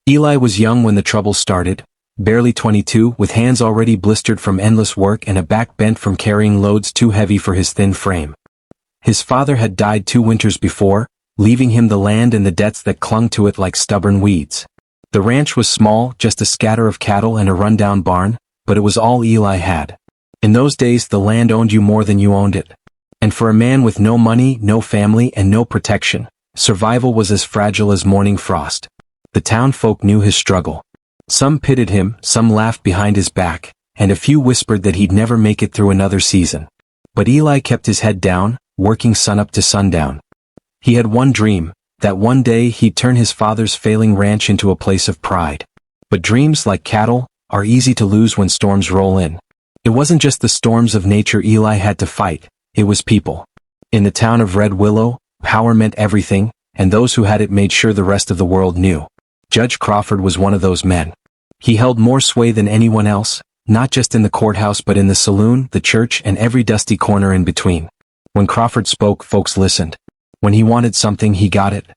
Eli was young when the trouble started, barely 22, with hands already blistered from endless work and a back bent from carrying loads too heavy for his thin frame. His father had died 2 winters before, leaving him the land and the debts that clung to it like stubborn weeds. The ranch was small, just a scatter of cattle and a rundown barn, but it was all Eli had. In those days the land owned you more than you owned it. And for a man with no money, no family, and no protection, survival was as fragile as morning frost. The town folk knew his struggle. Some pitied him, some laughed behind his back, and a few whispered that he'd never make it through another season. But Eli kept his head down, working sunup to sundown. He had one dream, that one day he'd turn his father's failing ranch into a place of pride. But dreams, like cattle, are easy to lose when storms roll in. It wasn't just the storms of nature Eli had to fight, it was people. In the town of Red Willow, power meant everything, and those who had it made sure the rest of the world knew. Judge Crawford was one of those men. He held more sway than anyone else, not just in the courthouse but in the saloon, the church, and every dusty corner in between. When Crawford spoke, folks listened. When he wanted something, he got it.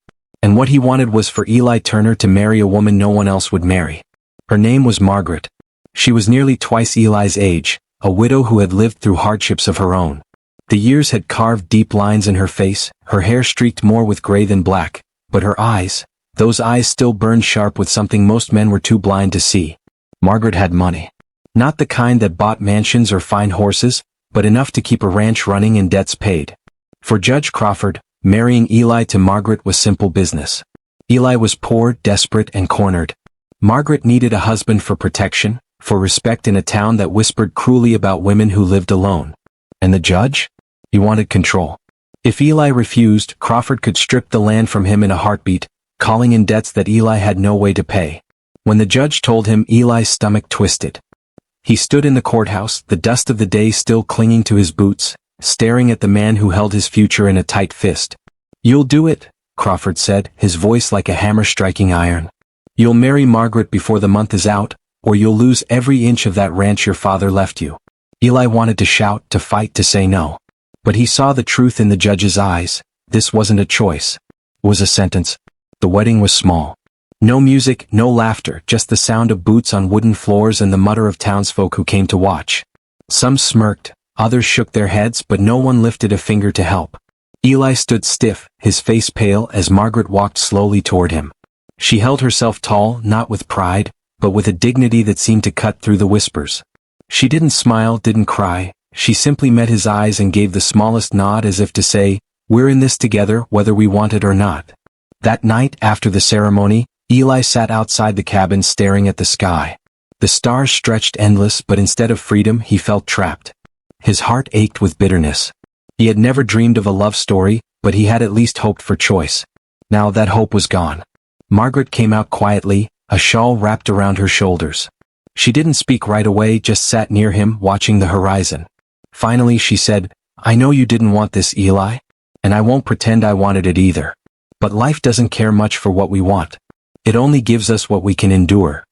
And what he wanted was for Eli Turner to marry a woman no one else would marry. Her name was Margaret. She was nearly twice Eli's age, a widow who had lived through hardships of her own. The years had carved deep lines in her face, her hair streaked more with gray than black, but her eyes, those eyes still burned sharp with something most men were too blind to see. Margaret had money. Not the kind that bought mansions or fine horses, but enough to keep a ranch running and debts paid. For Judge Crawford, marrying Eli to Margaret was simple business. Eli was poor, desperate, and cornered. Margaret needed a husband for protection, for respect in a town that whispered cruelly about women who lived alone. And the judge? He wanted control. If Eli refused, Crawford could strip the land from him in a heartbeat, calling in debts that Eli had no way to pay. When the judge told him, Eli's stomach twisted. He stood in the courthouse, the dust of the day still clinging to his boots, staring at the man who held his future in a tight fist. "You'll do it," Crawford said, his voice like a hammer striking iron. "You'll marry Margaret before the month is out, or you'll lose every inch of that ranch your father left you." Eli wanted to shout, to fight, to say no. But he saw the truth in the judge's eyes. This wasn't a choice. It was a sentence. The wedding was small. No music, no laughter, just the sound of boots on wooden floors and the mutter of townsfolk who came to watch. Some smirked, others shook their heads, but no one lifted a finger to help. Eli stood stiff, his face pale, as Margaret walked slowly toward him. She held herself tall, not with pride, but with a dignity that seemed to cut through the whispers. She didn't smile, didn't cry. She simply met his eyes and gave the smallest nod as if to say, "We're in this together, whether we want it or not." That night, after the ceremony, Eli sat outside the cabin staring at the sky. The stars stretched endless, but instead of freedom, he felt trapped. His heart ached with bitterness. He had never dreamed of a love story, but he had at least hoped for choice. Now that hope was gone. Margaret came out quietly, a shawl wrapped around her shoulders. She didn't speak right away, just sat near him, watching the horizon. Finally she said, "I know you didn't want this, Eli, and I won't pretend I wanted it either. But life doesn't care much for what we want. It only gives us what we can endure."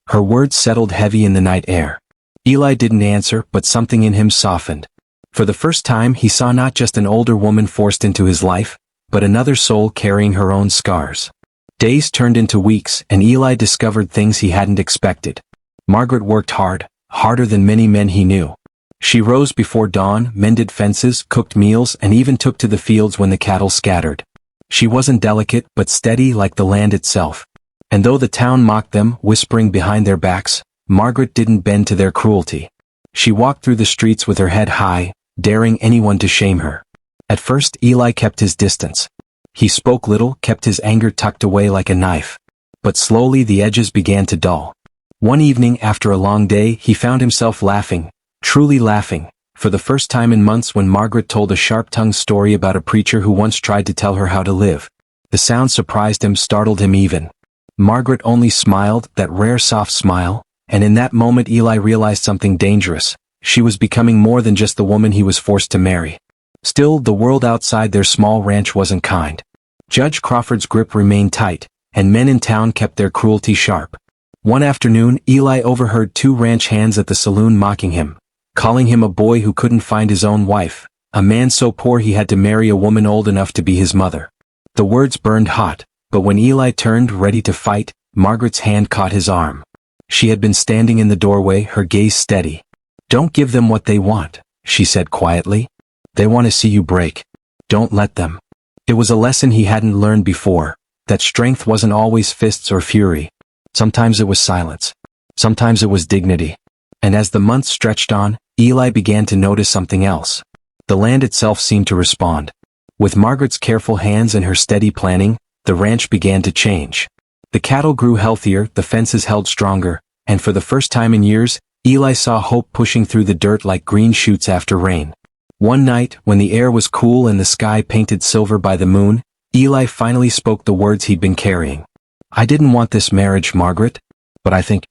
Her words settled heavy in the night air. Eli didn't answer, but something in him softened. For the first time he saw not just an older woman forced into his life, but another soul carrying her own scars. Days turned into weeks, and Eli discovered things he hadn't expected. Margaret worked hard, harder than many men he knew. She rose before dawn, mended fences, cooked meals, and even took to the fields when the cattle scattered. She wasn't delicate, but steady like the land itself. And though the town mocked them, whispering behind their backs, Margaret didn't bend to their cruelty. She walked through the streets with her head high, daring anyone to shame her. At first Eli kept his distance. He spoke little, kept his anger tucked away like a knife. But slowly the edges began to dull. One evening after a long day he found himself laughing, truly laughing, for the first time in months when Margaret told a sharp-tongued story about a preacher who once tried to tell her how to live. The sound surprised him, startled him even. Margaret only smiled, that rare soft smile, and in that moment Eli realized something dangerous. She was becoming more than just the woman he was forced to marry. Still, the world outside their small ranch wasn't kind. Judge Crawford's grip remained tight, and men in town kept their cruelty sharp. One afternoon, Eli overheard 2 ranch hands at the saloon mocking him, calling him a boy who couldn't find his own wife, a man so poor he had to marry a woman old enough to be his mother. The words burned hot, but when Eli turned ready to fight, Margaret's hand caught his arm. She had been standing in the doorway, her gaze steady. "Don't give them what they want," she said quietly. "They want to see you break. Don't let them." It was a lesson he hadn't learned before, that strength wasn't always fists or fury. Sometimes it was silence. Sometimes it was dignity. And as the months stretched on, Eli began to notice something else. The land itself seemed to respond. With Margaret's careful hands and her steady planning, the ranch began to change. The cattle grew healthier, the fences held stronger, and for the first time in years, Eli saw hope pushing through the dirt like green shoots after rain. One night, when the air was cool and the sky painted silver by the moon, Eli finally spoke the words he'd been carrying. "I didn't want this marriage, Margaret, but I think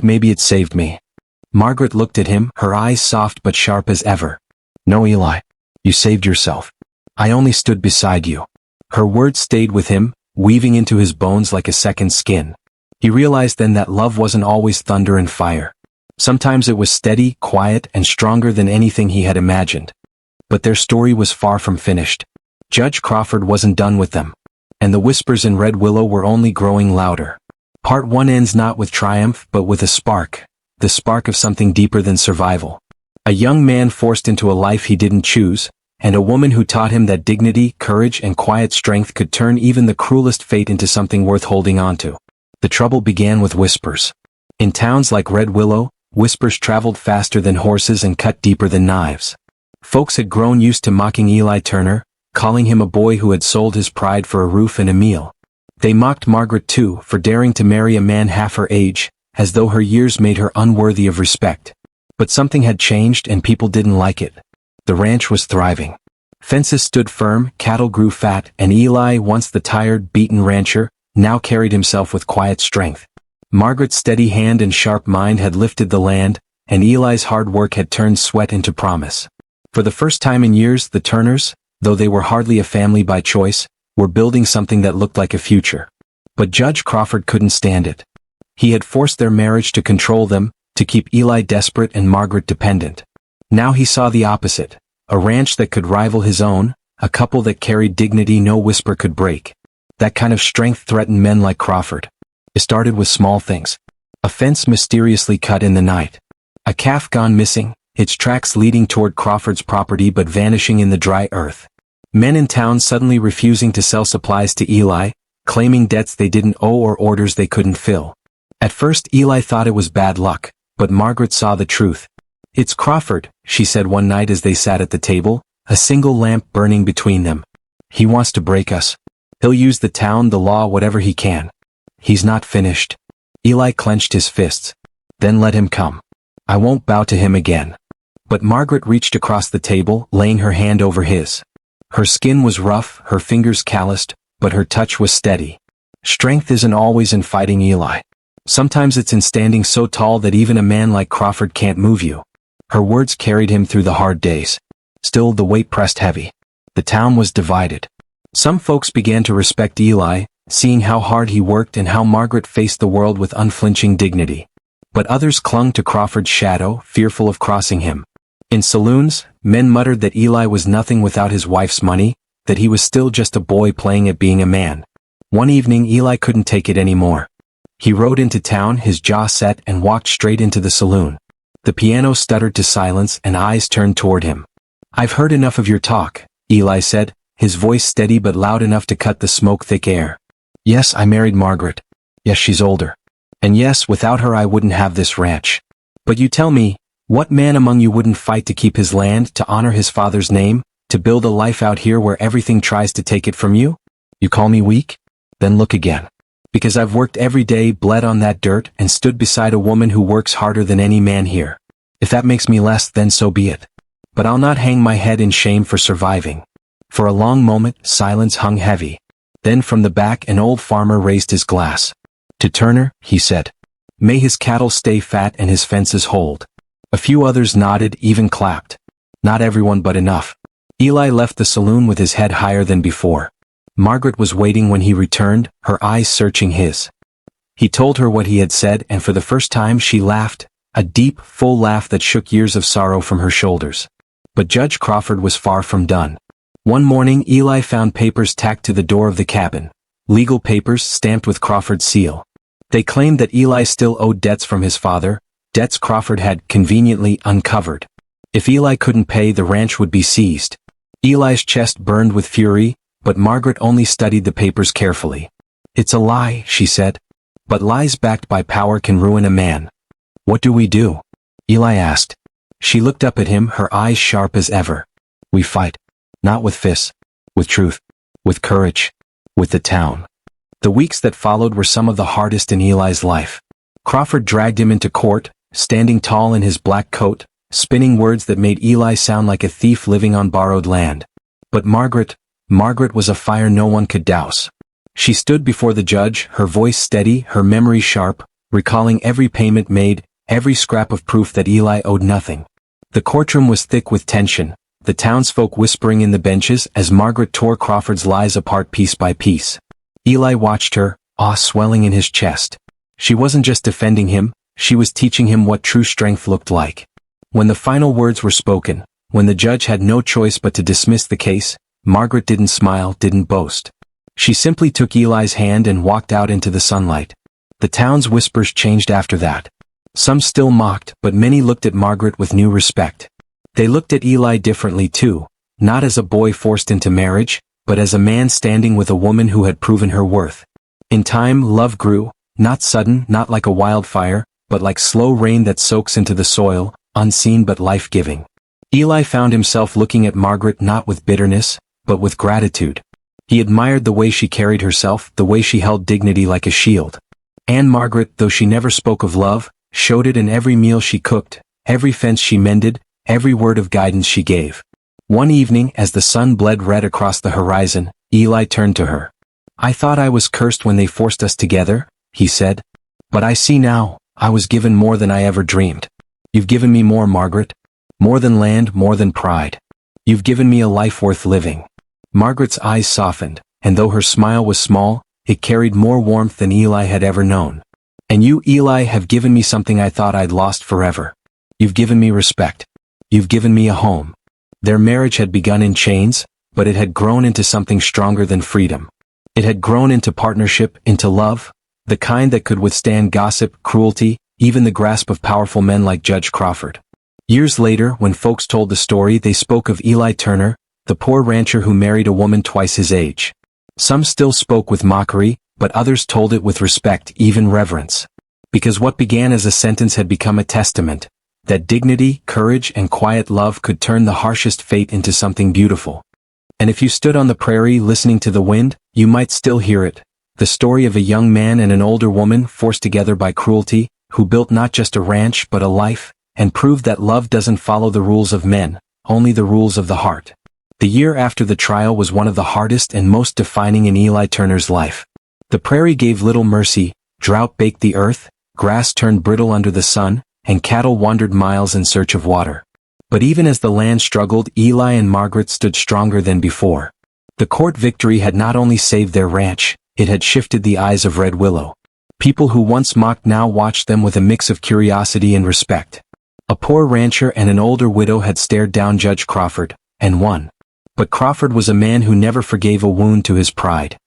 maybe it saved me." Margaret looked at him, her eyes soft but sharp as ever. "No, Eli. You saved yourself. I only stood beside you." Her words stayed with him, weaving into his bones like a second skin. He realized then that love wasn't always thunder and fire. Sometimes it was steady, quiet, and stronger than anything he had imagined. But their story was far from finished. Judge Crawford wasn't done with them. And the whispers in Red Willow were only growing louder. Part 1 ends not with triumph but with a spark. The spark of something deeper than survival. A young man forced into a life he didn't choose, and a woman who taught him that dignity, courage, and quiet strength could turn even the cruelest fate into something worth holding on to. The trouble began with whispers. In towns like Red Willow, whispers traveled faster than horses and cut deeper than knives. Folks had grown used to mocking Eli Turner, calling him a boy who had sold his pride for a roof and a meal. They mocked Margaret too, for daring to marry a man half her age, as though her years made her unworthy of respect. But something had changed and people didn't like it. The ranch was thriving. Fences stood firm, cattle grew fat, and Eli, once the tired, beaten rancher, now carried himself with quiet strength. Margaret's steady hand and sharp mind had lifted the land, and Eli's hard work had turned sweat into promise. For the first time in years, the Turners, though they were hardly a family by choice, were building something that looked like a future. But Judge Crawford couldn't stand it. He had forced their marriage to control them, to keep Eli desperate and Margaret dependent. Now he saw the opposite, a ranch that could rival his own, a couple that carried dignity no whisper could break. That kind of strength threatened men like Crawford. It started with small things. A fence mysteriously cut in the night. A calf gone missing, its tracks leading toward Crawford's property but vanishing in the dry earth. Men in town suddenly refusing to sell supplies to Eli, claiming debts they didn't owe or orders they couldn't fill. At first Eli thought it was bad luck, but Margaret saw the truth. "It's Crawford," she said one night as they sat at the table, a single lamp burning between them. "He wants to break us. He'll use the town, the law, whatever he can. He's not finished." Eli clenched his fists. "Then let him come. I won't bow to him again." But Margaret reached across the table, laying her hand over his. Her skin was rough, her fingers calloused, but her touch was steady. Strength isn't always in fighting, Eli. Sometimes it's in standing so tall that even a man like Crawford can't move you. Her words carried him through the hard days. Still, the weight pressed heavy. The town was divided. Some folks began to respect Eli, seeing how hard he worked and how Margaret faced the world with unflinching dignity. But others clung to Crawford's shadow, fearful of crossing him. In saloons, men muttered that Eli was nothing without his wife's money, that he was still just a boy playing at being a man. One evening Eli couldn't take it anymore. He rode into town, his jaw set, and walked straight into the saloon. The piano stuttered to silence and eyes turned toward him. "I've heard enough of your talk," Eli said, his voice steady but loud enough to cut the smoke-thick air. "Yes, I married Margaret. Yes, she's older. And yes, without her I wouldn't have this ranch. But you tell me, what man among you wouldn't fight to keep his land, to honor his father's name, to build a life out here where everything tries to take it from you? You call me weak? Then look again. Because I've worked every day, bled on that dirt, and stood beside a woman who works harder than any man here. If that makes me less, then so be it. But I'll not hang my head in shame for surviving." For a long moment, silence hung heavy. Then from the back an old farmer raised his glass. "To Turner," he said. "May his cattle stay fat and his fences hold." A few others nodded, even clapped. Not everyone, but enough. Eli left the saloon with his head higher than before. Margaret was waiting when he returned, her eyes searching his. He told her what he had said, and for the first time she laughed, a deep, full laugh that shook years of sorrow from her shoulders. But Judge Crawford was far from done. One morning Eli found papers tacked to the door of the cabin. Legal papers stamped with Crawford's seal. They claimed that Eli still owed debts from his father, debts Crawford had conveniently uncovered. If Eli couldn't pay, the ranch would be seized. Eli's chest burned with fury, but Margaret only studied the papers carefully. "It's a lie," she said. "But lies backed by power can ruin a man." "What do we do?" Eli asked. She looked up at him, her eyes sharp as ever. "We fight. Not with fists. With truth. With courage. With the town." The weeks that followed were some of the hardest in Eli's life. Crawford dragged him into court, standing tall in his black coat, spinning words that made Eli sound like a thief living on borrowed land. But Margaret was a fire no one could douse. She stood before the judge, her voice steady, her memory sharp, recalling every payment made, every scrap of proof that Eli owed nothing. The courtroom was thick with tension, the townsfolk whispering in the benches as Margaret tore Crawford's lies apart piece by piece. Eli watched her, awe swelling in his chest. She wasn't just defending him, she was teaching him what true strength looked like. When the final words were spoken, when the judge had no choice but to dismiss the case, Margaret didn't smile, didn't boast. She simply took Eli's hand and walked out into the sunlight. The town's whispers changed after that. Some still mocked, but many looked at Margaret with new respect. They looked at Eli differently too, not as a boy forced into marriage, but as a man standing with a woman who had proven her worth. In time, love grew, not sudden, not like a wildfire, but like slow rain that soaks into the soil, unseen but life-giving. Eli found himself looking at Margaret not with bitterness, but with gratitude. He admired the way she carried herself, the way she held dignity like a shield. And Margaret, though she never spoke of love, showed it in every meal she cooked, every fence she mended, every word of guidance she gave. One evening, as the sun bled red across the horizon, Eli turned to her. "I thought I was cursed when they forced us together," he said. "But I see now, I was given more than I ever dreamed. You've given me more, Margaret. More than land, more than pride. You've given me a life worth living." Margaret's eyes softened, and though her smile was small, it carried more warmth than Eli had ever known. "And you, Eli, have given me something I thought I'd lost forever. You've given me respect. You've given me a home." Their marriage had begun in chains, but it had grown into something stronger than freedom. It had grown into partnership, into love, the kind that could withstand gossip, cruelty, even the grasp of powerful men like Judge Crawford. Years later, when folks told the story, they spoke of Eli Turner, the poor rancher who married a woman twice his age. Some still spoke with mockery, but others told it with respect, even reverence. Because what began as a sentence had become a testament, that dignity, courage, and quiet love could turn the harshest fate into something beautiful. And if you stood on the prairie listening to the wind, you might still hear it. The story of a young man and an older woman forced together by cruelty, who built not just a ranch but a life, and proved that love doesn't follow the rules of men, only the rules of the heart. The year after the trial was one of the hardest and most defining in Eli Turner's life. The prairie gave little mercy, drought baked the earth, grass turned brittle under the sun, and cattle wandered miles in search of water. But even as the land struggled, Eli and Margaret stood stronger than before. The court victory had not only saved their ranch, it had shifted the eyes of Red Willow. People who once mocked now watched them with a mix of curiosity and respect. A poor rancher and an older widow had stared down Judge Crawford, and won. But Crawford was a man who never forgave a wound to his pride.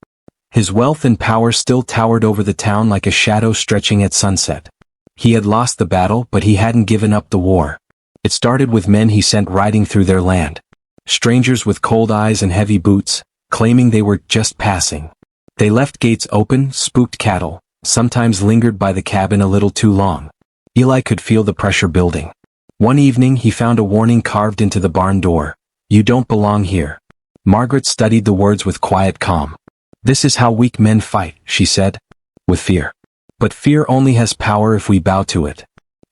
His wealth and power still towered over the town like a shadow stretching at sunset. He had lost the battle, but he hadn't given up the war. It started with men he sent riding through their land. Strangers with cold eyes and heavy boots, claiming they were just passing. They left gates open, spooked cattle, sometimes lingered by the cabin a little too long. Eli could feel the pressure building. One evening he found a warning carved into the barn door. "You don't belong here." Margaret studied the words with quiet calm. "This is how weak men fight," she said. "With fear. But fear only has power if we bow to it."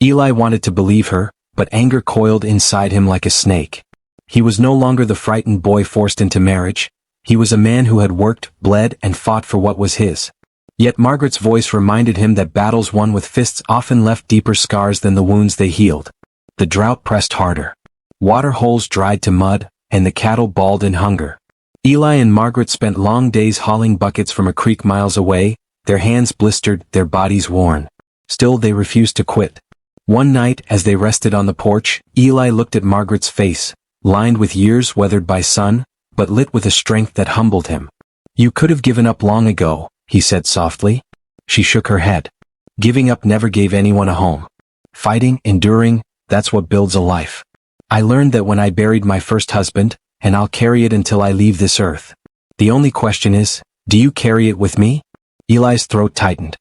Eli wanted to believe her, but anger coiled inside him like a snake. He was no longer the frightened boy forced into marriage. He was a man who had worked, bled, and fought for what was his. Yet Margaret's voice reminded him that battles won with fists often left deeper scars than the wounds they healed. The drought pressed harder. Water holes dried to mud, and the cattle bawled in hunger. Eli and Margaret spent long days hauling buckets from a creek miles away, their hands blistered, their bodies worn. Still they refused to quit. One night, as they rested on the porch, Eli looked at Margaret's face, lined with years weathered by sun, but lit with a strength that humbled him. "You could have given up long ago," he said softly. She shook her head. Giving up never gave anyone a home. Fighting, enduring, that's what builds a life. I learned that when I buried my first husband, and I'll carry it until I leave this earth. The only question is, do you carry it with me? Eli's throat tightened.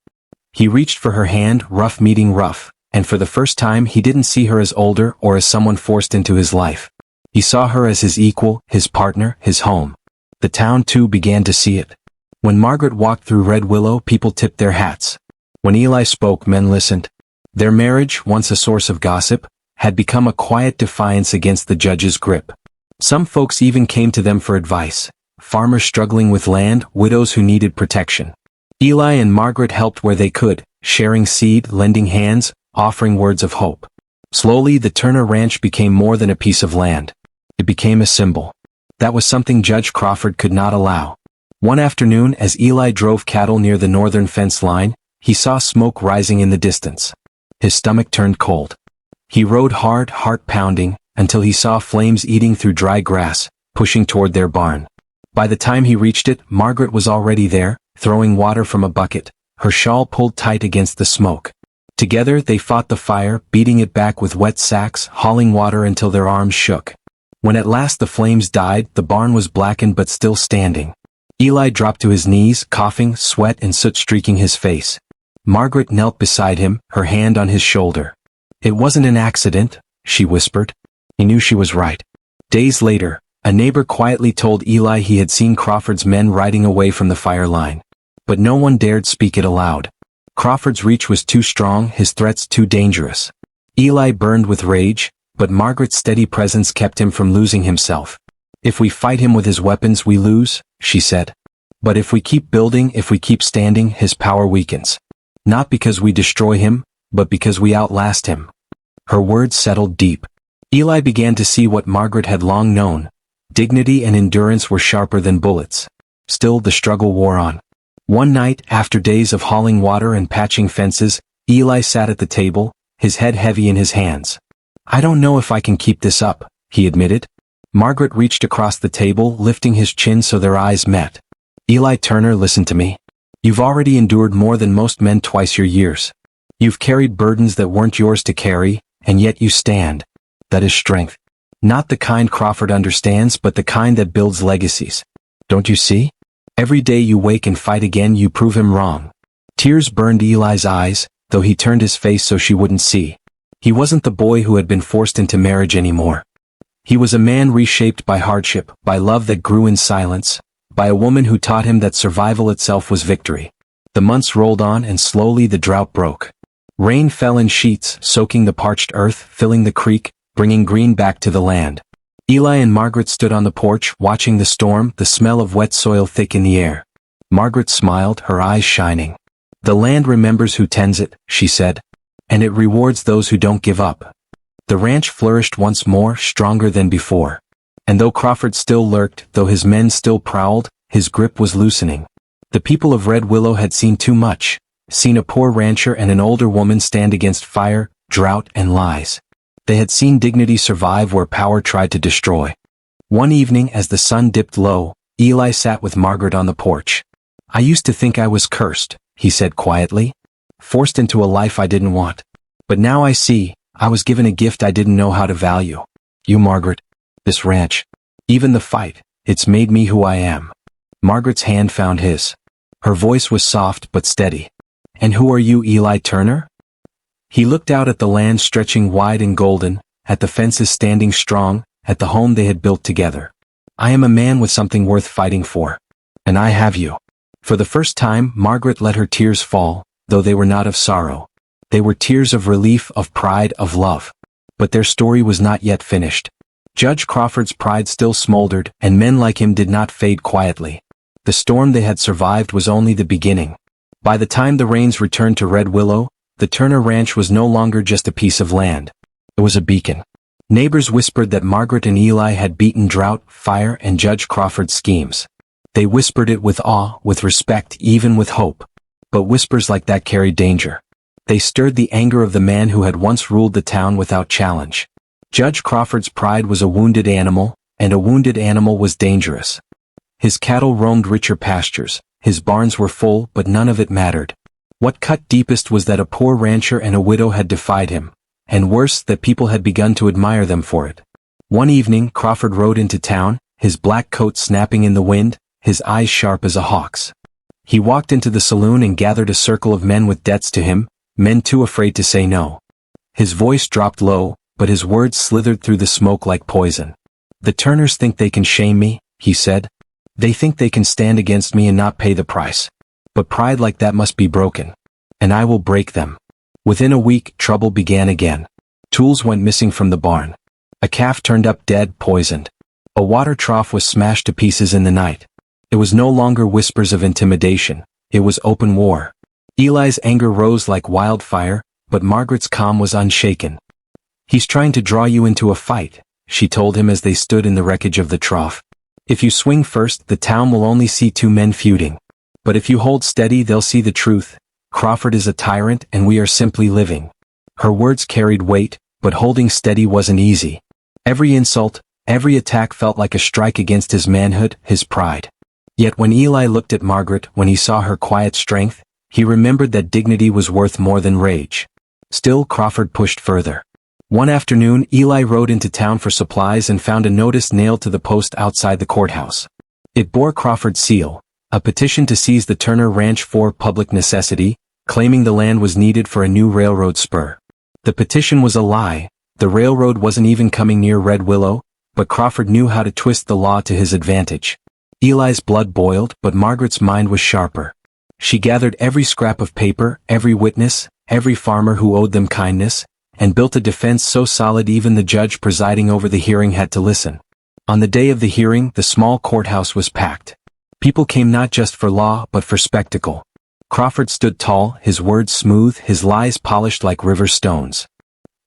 He reached for her hand, rough meeting rough, and for the first time he didn't see her as older or as someone forced into his life. He saw her as his equal, his partner, his home. The town too began to see it. When Margaret walked through Red Willow, people tipped their hats. When Eli spoke, men listened. Their marriage, once a source of gossip, had become a quiet defiance against the judge's grip. Some folks even came to them for advice. Farmers struggling with land, widows who needed protection. Eli and Margaret helped where they could, sharing seed, lending hands, offering words of hope. Slowly, the Turner Ranch became more than a piece of land. It became a symbol. That was something Judge Crawford could not allow. One afternoon, as Eli drove cattle near the northern fence line, he saw smoke rising in the distance. His stomach turned cold. He rode hard, heart pounding, until he saw flames eating through dry grass, pushing toward their barn. By the time he reached it, Margaret was already there, throwing water from a bucket, her shawl pulled tight against the smoke. Together they fought the fire, beating it back with wet sacks, hauling water until their arms shook. When at last the flames died, the barn was blackened but still standing. Eli dropped to his knees, coughing, sweat and soot streaking his face. Margaret knelt beside him, her hand on his shoulder. "It wasn't an accident," she whispered. He knew she was right. Days later, a neighbor quietly told Eli he had seen Crawford's men riding away from the fire line. But no one dared speak it aloud. Crawford's reach was too strong, his threats too dangerous. Eli burned with rage, but Margaret's steady presence kept him from losing himself. "If we fight him with his weapons, we lose," she said. "But if we keep building, if we keep standing, his power weakens. Not because we destroy him, but because we outlast him." Her words settled deep. Eli began to see what Margaret had long known. Dignity and endurance were sharper than bullets. Still, the struggle wore on. One night, after days of hauling water and patching fences, Eli sat at the table, his head heavy in his hands. "I don't know if I can keep this up," he admitted. Margaret reached across the table, lifting his chin so their eyes met. "Eli Turner, listen to me. You've already endured more than most men twice your years. You've carried burdens that weren't yours to carry, and yet you stand. That is strength. Not the kind Crawford understands, but the kind that builds legacies. Don't you see? Every day you wake and fight again, you prove him wrong." Tears burned Eli's eyes, though he turned his face so she wouldn't see. He wasn't the boy who had been forced into marriage anymore. He was a man reshaped by hardship, by love that grew in silence, by a woman who taught him that survival itself was victory. The months rolled on and slowly the drought broke. Rain fell in sheets, soaking the parched earth, filling the creek, bringing green back to the land. Eli and Margaret stood on the porch, watching the storm, the smell of wet soil thick in the air. Margaret smiled, her eyes shining. "The land remembers who tends it," she said, "and it rewards those who don't give up." The ranch flourished once more, stronger than before. And though Crawford still lurked, though his men still prowled, his grip was loosening. The people of Red Willow had seen too much, seen a poor rancher and an older woman stand against fire, drought, and lies. They had seen dignity survive where power tried to destroy. One evening, as the sun dipped low, Eli sat with Margaret on the porch. "I used to think I was cursed," he said quietly, "forced into a life I didn't want. But now I see, I was given a gift I didn't know how to value. You, Margaret. This ranch. Even the fight, it's made me who I am." Margaret's hand found his. Her voice was soft but steady. "And who are you, Eli Turner?" He looked out at the land stretching wide and golden, at the fences standing strong, at the home they had built together. "I am a man with something worth fighting for. And I have you." For the first time, Margaret let her tears fall, though they were not of sorrow. They were tears of relief, of pride, of love. But their story was not yet finished. Judge Crawford's pride still smoldered, and men like him did not fade quietly. The storm they had survived was only the beginning. By the time the rains returned to Red Willow, the Turner Ranch was no longer just a piece of land. It was a beacon. Neighbors whispered that Margaret and Eli had beaten drought, fire, and Judge Crawford's schemes. They whispered it with awe, with respect, even with hope. But whispers like that carried danger. They stirred the anger of the man who had once ruled the town without challenge. Judge Crawford's pride was a wounded animal, and a wounded animal was dangerous. His cattle roamed richer pastures, his barns were full, but none of it mattered. What cut deepest was that a poor rancher and a widow had defied him, and worse, that people had begun to admire them for it. One evening Crawford rode into town, his black coat snapping in the wind, his eyes sharp as a hawk's. He walked into the saloon and gathered a circle of men with debts to him, men too afraid to say no. His voice dropped low, but his words slithered through the smoke like poison. "The Turners think they can shame me," he said. "They think they can stand against me and not pay the price. But pride like that must be broken. And I will break them." Within a week, trouble began again. Tools went missing from the barn. A calf turned up dead, poisoned. A water trough was smashed to pieces in the night. It was no longer whispers of intimidation, it was open war. Eli's anger rose like wildfire, but Margaret's calm was unshaken. "He's trying to draw you into a fight," she told him as they stood in the wreckage of the trough. "If you swing first, the town will only see two men feuding. But if you hold steady, they'll see the truth. Crawford is a tyrant and we are simply living." Her words carried weight, but holding steady wasn't easy. Every insult, every attack felt like a strike against his manhood, his pride. Yet when Eli looked at Margaret, when he saw her quiet strength, he remembered that dignity was worth more than rage. Still, Crawford pushed further. One afternoon, Eli rode into town for supplies and found a notice nailed to the post outside the courthouse. It bore Crawford's seal, a petition to seize the Turner Ranch for public necessity, claiming the land was needed for a new railroad spur. The petition was a lie. The railroad wasn't even coming near Red Willow, but Crawford knew how to twist the law to his advantage. Eli's blood boiled, but Margaret's mind was sharper. She gathered every scrap of paper, every witness, every farmer who owed them kindness, and built a defense so solid even the judge presiding over the hearing had to listen. On the day of the hearing, the small courthouse was packed. People came not just for law, but for spectacle. Crawford stood tall, his words smooth, his lies polished like river stones.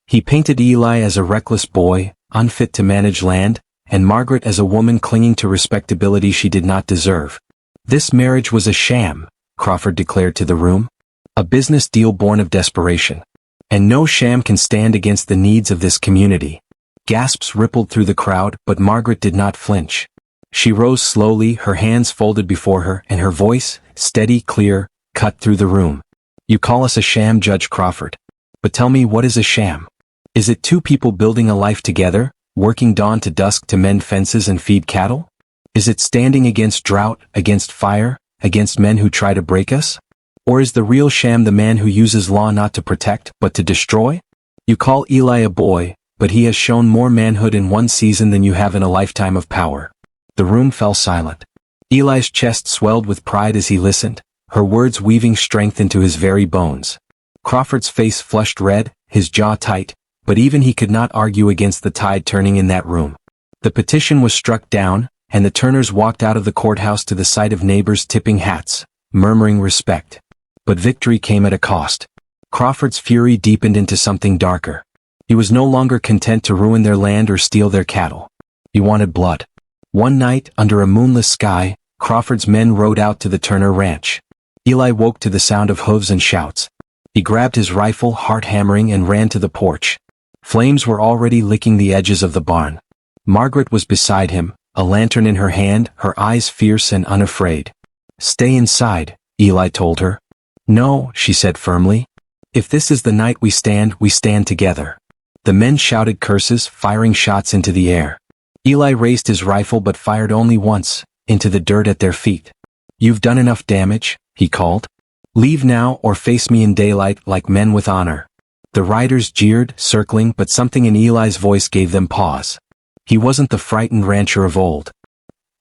He painted Eli as a reckless boy, unfit to manage land, and Margaret as a woman clinging to respectability she did not deserve. "This marriage was a sham," Crawford declared to the room. "A business deal born of desperation. And no sham can stand against the needs of this community." Gasps rippled through the crowd, but Margaret did not flinch. She rose slowly, her hands folded before her, and her voice, steady, clear, cut through the room. "You call us a sham, Judge Crawford. But tell me, what is a sham? Is it two people building a life together, working dawn to dusk to mend fences and feed cattle? Is it standing against drought, against fire, against men who try to break us? Or is the real sham the man who uses law not to protect, but to destroy? You call Eli a boy, but he has shown more manhood in one season than you have in a lifetime of power." The room fell silent. Eli's chest swelled with pride as he listened, her words weaving strength into his very bones. Crawford's face flushed red, his jaw tight, but even he could not argue against the tide turning in that room. The petition was struck down, and the Turners walked out of the courthouse to the sight of neighbors tipping hats, murmuring respect. But victory came at a cost. Crawford's fury deepened into something darker. He was no longer content to ruin their land or steal their cattle. He wanted blood. One night, under a moonless sky, Crawford's men rode out to the Turner Ranch. Eli woke to the sound of hooves and shouts. He grabbed his rifle, heart hammering, and ran to the porch. Flames were already licking the edges of the barn. Margaret was beside him, a lantern in her hand, her eyes fierce and unafraid. "Stay inside," Eli told her. "No," she said firmly. "If this is the night we stand together." The men shouted curses, firing shots into the air. Eli raised his rifle but fired only once, into the dirt at their feet. "You've done enough damage," he called. "Leave now or face me in daylight like men with honor." The riders jeered, circling, but something in Eli's voice gave them pause. He wasn't the frightened rancher of old.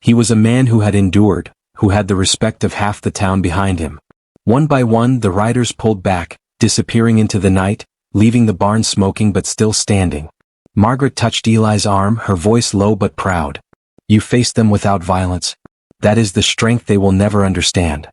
He was a man who had endured, who had the respect of half the town behind him. One by one the riders pulled back, disappearing into the night, leaving the barn smoking but still standing. Margaret touched Eli's arm, her voice low but proud. "You faced them without violence. That is the strength they will never understand."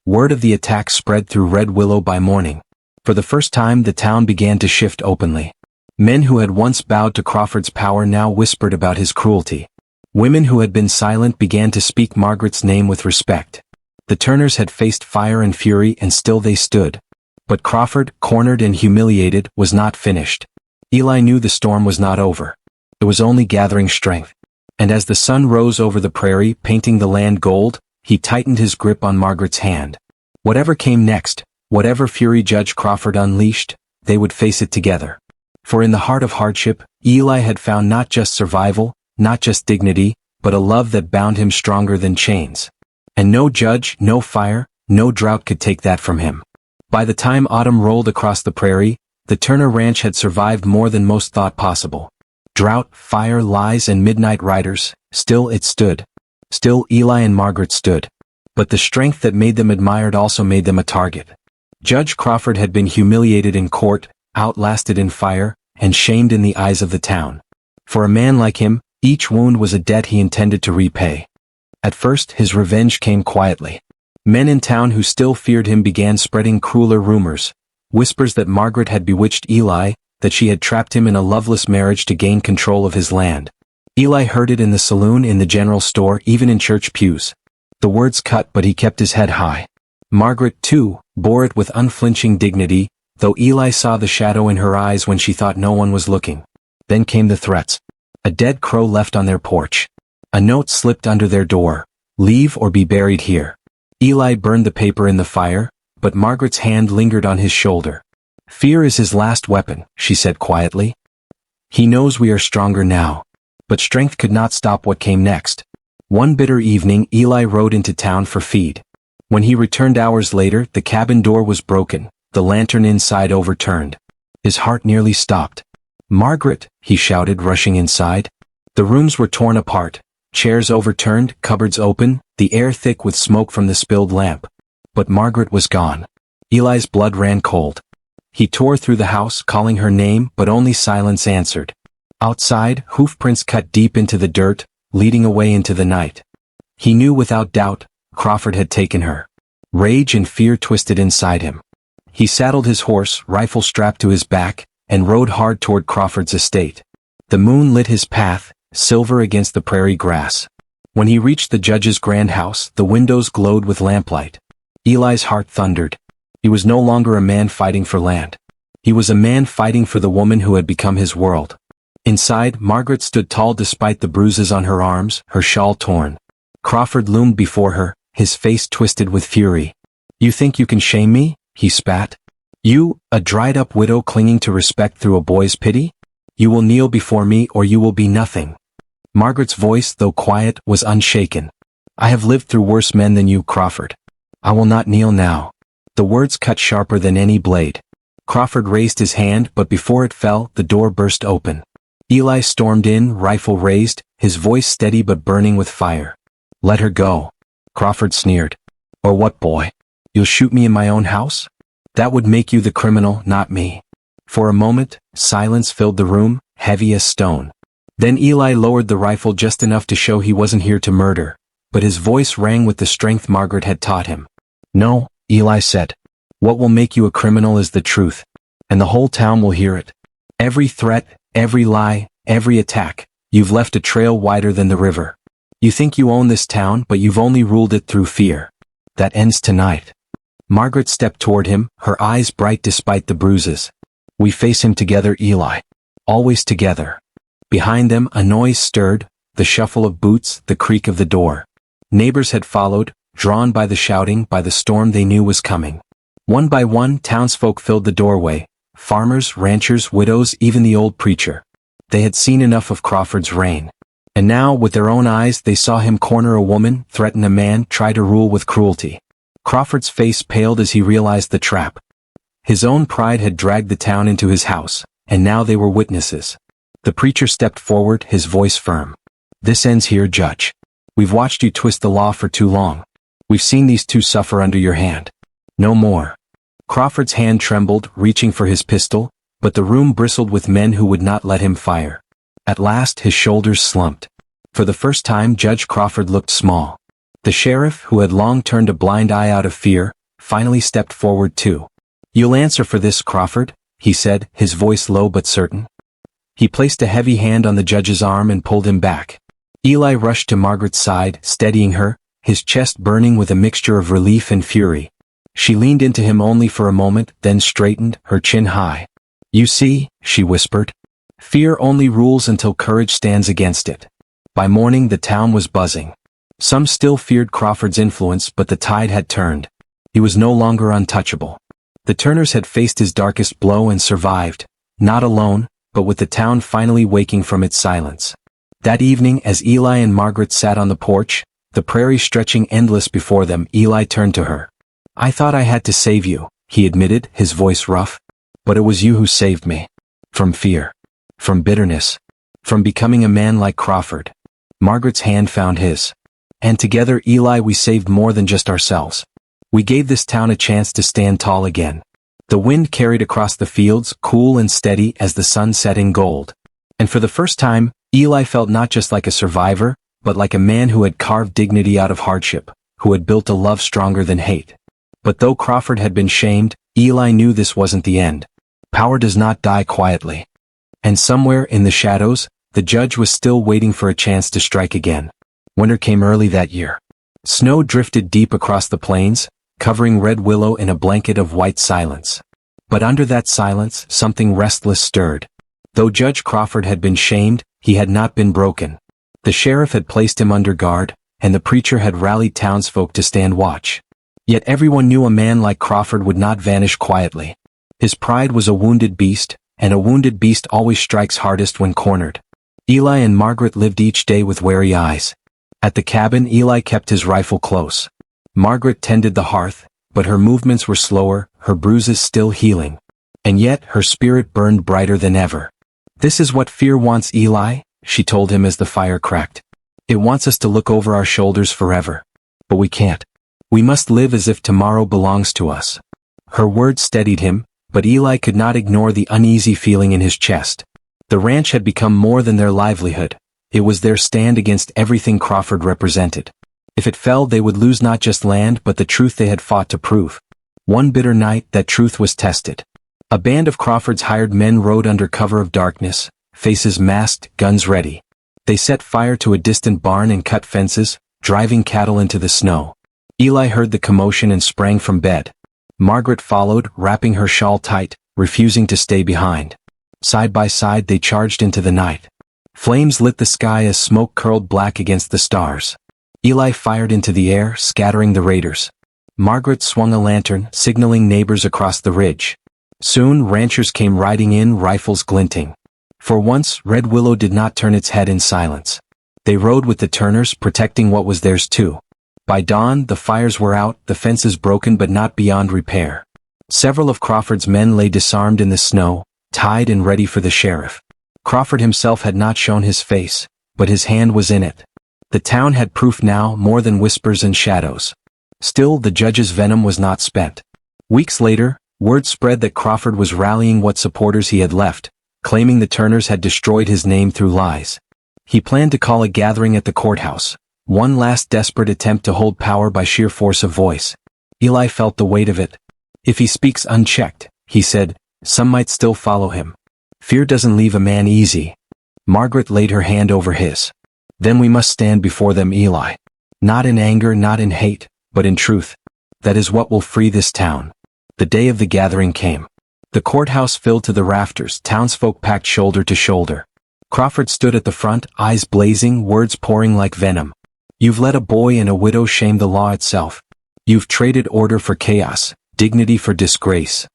Word of the attack spread through Red Willow by morning. For the first time the town began to shift openly. Men who had once bowed to Crawford's power now whispered about his cruelty. Women who had been silent began to speak Margaret's name with respect. The Turners had faced fire and fury and still they stood. But Crawford, cornered and humiliated, was not finished. Eli knew the storm was not over. It was only gathering strength. And as the sun rose over the prairie, painting the land gold, he tightened his grip on Margaret's hand. Whatever came next, Whatever fury Judge Crawford unleashed, they would face it together. For in the heart of hardship, Eli had found not just survival, not just dignity, but a love that bound him stronger than chains. And no judge, no fire, no drought could take that from him. By the time autumn rolled across the prairie, the Turner Ranch had survived more than most thought possible. Drought, fire, lies, and midnight riders, still it stood. Still Eli and Margaret stood. But the strength that made them admired also made them a target. Judge Crawford had been humiliated in court, outlasted in fire, and shamed in the eyes of the town. For a man like him, each wound was a debt he intended to repay. At first, his revenge came quietly. Men in town who still feared him began spreading crueler rumors, whispers that Margaret had bewitched Eli, that she had trapped him in a loveless marriage to gain control of his land. Eli heard it in the saloon, in the general store, even in church pews. The words cut, but he kept his head high. Margaret, too, bore it with unflinching dignity, though Eli saw the shadow in her eyes when she thought no one was looking. Then came the threats. A dead crow left on their porch. A note slipped under their door. Leave or be buried here. Eli burned the paper in the fire, but Margaret's hand lingered on his shoulder. Fear is his last weapon, she said quietly. He knows we are stronger now. But strength could not stop what came next. One bitter evening Eli rode into town for feed. When he returned hours later, the cabin door was broken, the lantern inside overturned. His heart nearly stopped. "Margaret," he shouted, rushing inside. The rooms were torn apart. Chairs overturned, cupboards open, the air thick with smoke from the spilled lamp. But Margaret was gone. Eli's blood ran cold. He tore through the house, calling her name, but only silence answered. Outside, hoofprints cut deep into the dirt, leading away into the night. He knew without doubt, Crawford had taken her. Rage and fear twisted inside him. He saddled his horse, rifle strapped to his back, and rode hard toward Crawford's estate. The moon lit his path, silver against the prairie grass. When he reached the judge's grand house, the windows glowed with lamplight. Eli's heart thundered. He was no longer a man fighting for land. He was a man fighting for the woman who had become his world. Inside, Margaret stood tall despite the bruises on her arms, her shawl torn. Crawford loomed before her, his face twisted with fury. "You think you can shame me?" he spat. "You, a dried-up widow clinging to respect through a boy's pity? You will kneel before me or you will be nothing." Margaret's voice, though quiet, was unshaken. "I have lived through worse men than you, Crawford. I will not kneel now." The words cut sharper than any blade. Crawford raised his hand, but before it fell, the door burst open. Eli stormed in, rifle raised, his voice steady but burning with fire. "Let her go," Crawford sneered. "Or what, boy? You'll shoot me in my own house? That would make you the criminal, not me." For a moment, silence filled the room, heavy as stone. Then Eli lowered the rifle just enough to show he wasn't here to murder, but his voice rang with the strength Margaret had taught him. "No," Eli said. "What will make you a criminal is the truth, and the whole town will hear it. Every threat, every lie, every attack, you've left a trail wider than the river. You think you own this town, but you've only ruled it through fear. That ends tonight." Margaret stepped toward him, her eyes bright despite the bruises. "We face him together, Eli. Always together." Behind them, a noise stirred, the shuffle of boots, the creak of the door. Neighbors had followed, drawn by the shouting, by the storm they knew was coming. One by one, townsfolk filled the doorway. Farmers, ranchers, widows, even the old preacher. They had seen enough of Crawford's reign. And now, with their own eyes, they saw him corner a woman, threaten a man, try to rule with cruelty. Crawford's face paled as he realized the trap. His own pride had dragged the town into his house, and now they were witnesses. The preacher stepped forward, his voice firm. "This ends here, Judge. We've watched you twist the law for too long. We've seen these two suffer under your hand. No more." Crawford's hand trembled, reaching for his pistol, but the room bristled with men who would not let him fire. At last his shoulders slumped. For the first time Judge Crawford looked small. The sheriff, who had long turned a blind eye out of fear, finally stepped forward too. "You'll answer for this, Crawford," he said, his voice low but certain. He placed a heavy hand on the judge's arm and pulled him back. Eli rushed to Margaret's side, steadying her, his chest burning with a mixture of relief and fury. She leaned into him only for a moment, then straightened, her chin high. "You see," she whispered. "Fear only rules until courage stands against it." By morning the town was buzzing. Some still feared Crawford's influence, but the tide had turned. He was no longer untouchable. The Turners had faced his darkest blow and survived, not alone, but with the town finally waking from its silence. That evening, as Eli and Margaret sat on the porch, the prairie stretching endless before them, Eli turned to her. "I thought I had to save you," he admitted, his voice rough. "But it was you who saved me. From fear. From bitterness. From becoming a man like Crawford." Margaret's hand found his. "And together, Eli, we saved more than just ourselves. We gave this town a chance to stand tall again." The wind carried across the fields, cool and steady as the sun set in gold. And for the first time, Eli felt not just like a survivor, but like a man who had carved dignity out of hardship, who had built a love stronger than hate. But though Crawford had been shamed, Eli knew this wasn't the end. Power does not die quietly. And somewhere in the shadows, the judge was still waiting for a chance to strike again. Winter came early that year. Snow drifted deep across the plains, covering Red Willow in a blanket of white silence. But under that silence, something restless stirred. Though Judge Crawford had been shamed, he had not been broken. The sheriff had placed him under guard, and the preacher had rallied townsfolk to stand watch. Yet everyone knew a man like Crawford would not vanish quietly. His pride was a wounded beast, and a wounded beast always strikes hardest when cornered. Eli and Margaret lived each day with wary eyes. At the cabin, Eli kept his rifle close. Margaret tended the hearth, but her movements were slower, her bruises still healing. And yet, her spirit burned brighter than ever. "This is what fear wants, Eli," she told him as the fire cracked. "It wants us to look over our shoulders forever. But we can't. We must live as if tomorrow belongs to us." Her words steadied him, but Eli could not ignore the uneasy feeling in his chest. The ranch had become more than their livelihood. It was their stand against everything Crawford represented. If it fell, they would lose not just land but the truth they had fought to prove. One bitter night, that truth was tested. A band of Crawford's hired men rode under cover of darkness, faces masked, guns ready. They set fire to a distant barn and cut fences, driving cattle into the snow. Eli heard the commotion and sprang from bed. Margaret followed, wrapping her shawl tight, refusing to stay behind. Side by side they charged into the night. Flames lit the sky as smoke curled black against the stars. Eli fired into the air, scattering the raiders. Margaret swung a lantern, signaling neighbors across the ridge. Soon ranchers came riding in, rifles glinting. For once, Red Willow did not turn its head in silence. They rode with the Turners, protecting what was theirs too. By dawn, the fires were out, the fences broken but not beyond repair. Several of Crawford's men lay disarmed in the snow, tied and ready for the sheriff. Crawford himself had not shown his face, but his hand was in it. The town had proof now, more than whispers and shadows. Still, the judge's venom was not spent. Weeks later, word spread that Crawford was rallying what supporters he had left, claiming the Turners had destroyed his name through lies. He planned to call a gathering at the courthouse, one last desperate attempt to hold power by sheer force of voice. Eli felt the weight of it. "If he speaks unchecked," he said, "some might still follow him. Fear doesn't leave a man easy." Margaret laid her hand over his. "Then we must stand before them, Eli. Not in anger, not in hate, but in truth. That is what will free this town." The day of the gathering came. The courthouse filled to the rafters, townsfolk packed shoulder to shoulder. Crawford stood at the front, eyes blazing, words pouring like venom. "You've let a boy and a widow shame the law itself. You've traded order for chaos, dignity for disgrace."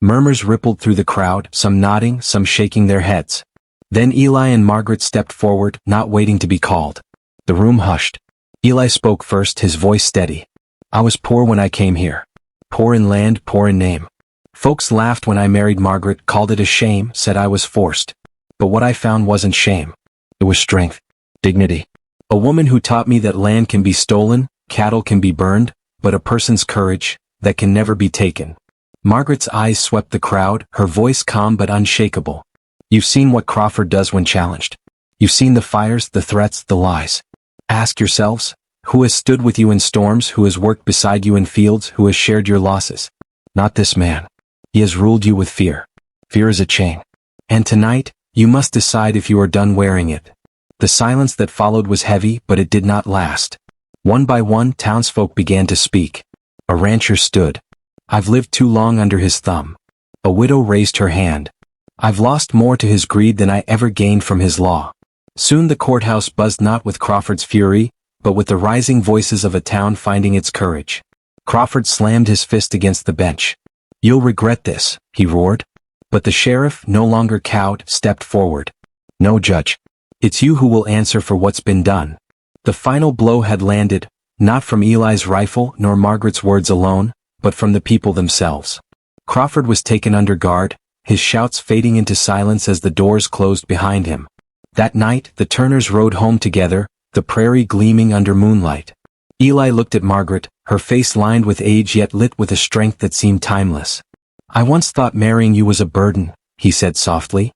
Murmurs rippled through the crowd, some nodding, some shaking their heads. Then Eli and Margaret stepped forward, not waiting to be called. The room hushed. Eli spoke first, his voice steady. "I was poor when I came here. Poor in land, poor in name. Folks laughed when I married Margaret, called it a shame, said I was forced. But what I found wasn't shame. It was strength, dignity. A woman who taught me that land can be stolen, cattle can be burned, but a person's courage, that can never be taken." Margaret's eyes swept the crowd, her voice calm but unshakable. "You've seen what Crawford does when challenged. You've seen the fires, the threats, the lies. Ask yourselves, who has stood with you in storms, who has worked beside you in fields, who has shared your losses? Not this man. He has ruled you with fear. Fear is a chain. And tonight, you must decide if you are done wearing it." The silence that followed was heavy, but it did not last. One by one, townsfolk began to speak. A rancher stood. "I've lived too long under his thumb." A widow raised her hand. "I've lost more to his greed than I ever gained from his law." Soon the courthouse buzzed not with Crawford's fury, but with the rising voices of a town finding its courage. Crawford slammed his fist against the bench. "You'll regret this," he roared. But the sheriff, no longer cowed, stepped forward. "No, Judge. It's you who will answer for what's been done." The final blow had landed, not from Eli's rifle nor Margaret's words alone, but from the people themselves. Crawford was taken under guard, his shouts fading into silence as the doors closed behind him. That night, the Turners rode home together, the prairie gleaming under moonlight. Eli looked at Margaret, her face lined with age yet lit with a strength that seemed timeless. "I once thought marrying you was a burden," he said softly.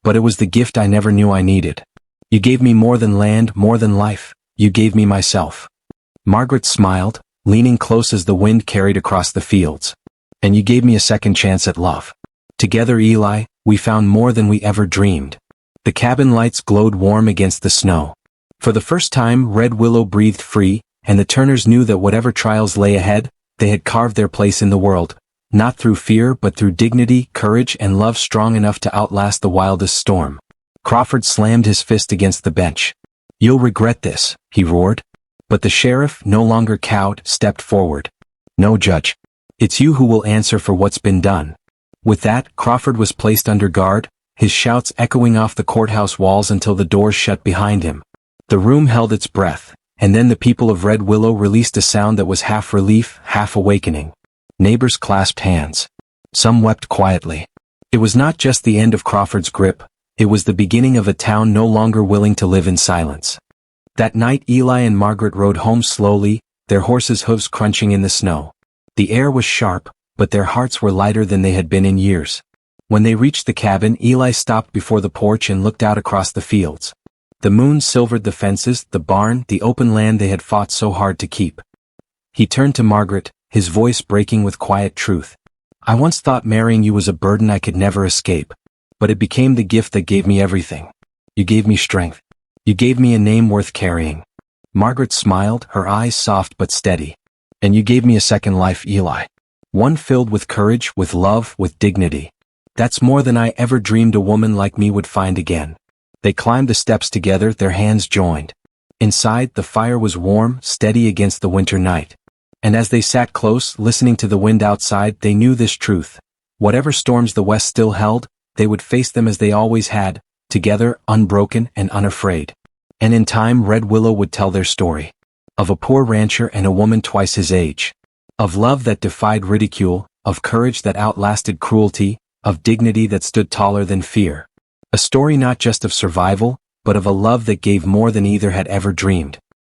"But it was the gift I never knew I needed. You gave me more than land, more than life. You gave me myself." Margaret smiled, leaning close as the wind carried across the fields. "And you gave me a second chance at love. Together, Eli, we found more than we ever dreamed." The cabin lights glowed warm against the snow. For the first time, Red Willow breathed free, and the Turners knew that whatever trials lay ahead, they had carved their place in the world, not through fear but through dignity, courage, and love strong enough to outlast the wildest storm. Crawford slammed his fist against the bench. "You'll regret this," he roared. But the sheriff, no longer cowed, stepped forward. "No, Judge. It's you who will answer for what's been done." With that, Crawford was placed under guard, his shouts echoing off the courthouse walls until the doors shut behind him. The room held its breath, and then the people of Red Willow released a sound that was half relief, half awakening. Neighbors clasped hands. Some wept quietly. It was not just the end of Crawford's grip, it was the beginning of a town no longer willing to live in silence. That night Eli and Margaret rode home slowly, their horses' hooves crunching in the snow. The air was sharp, but their hearts were lighter than they had been in years. When they reached the cabin, Eli stopped before the porch and looked out across the fields. The moon silvered the fences, the barn, the open land they had fought so hard to keep. He turned to Margaret, his voice breaking with quiet truth. "I once thought marrying you was a burden I could never escape, but it became the gift that gave me everything. You gave me strength. You gave me a name worth carrying." Margaret smiled, her eyes soft but steady. "And you gave me a second life, Eli. One filled with courage, with love, with dignity. That's more than I ever dreamed a woman like me would find again." They climbed the steps together, their hands joined. Inside, the fire was warm, steady against the winter night. And as they sat close, listening to the wind outside, they knew this truth. Whatever storms the West still held, they would face them as they always had, together, unbroken and unafraid. And in time, Red Willow would tell their story. Of a poor rancher and a woman twice his age. Of love that defied ridicule, of courage that outlasted cruelty, of dignity that stood taller than fear. A story not just of survival, but of a love that gave more than either had ever dreamed.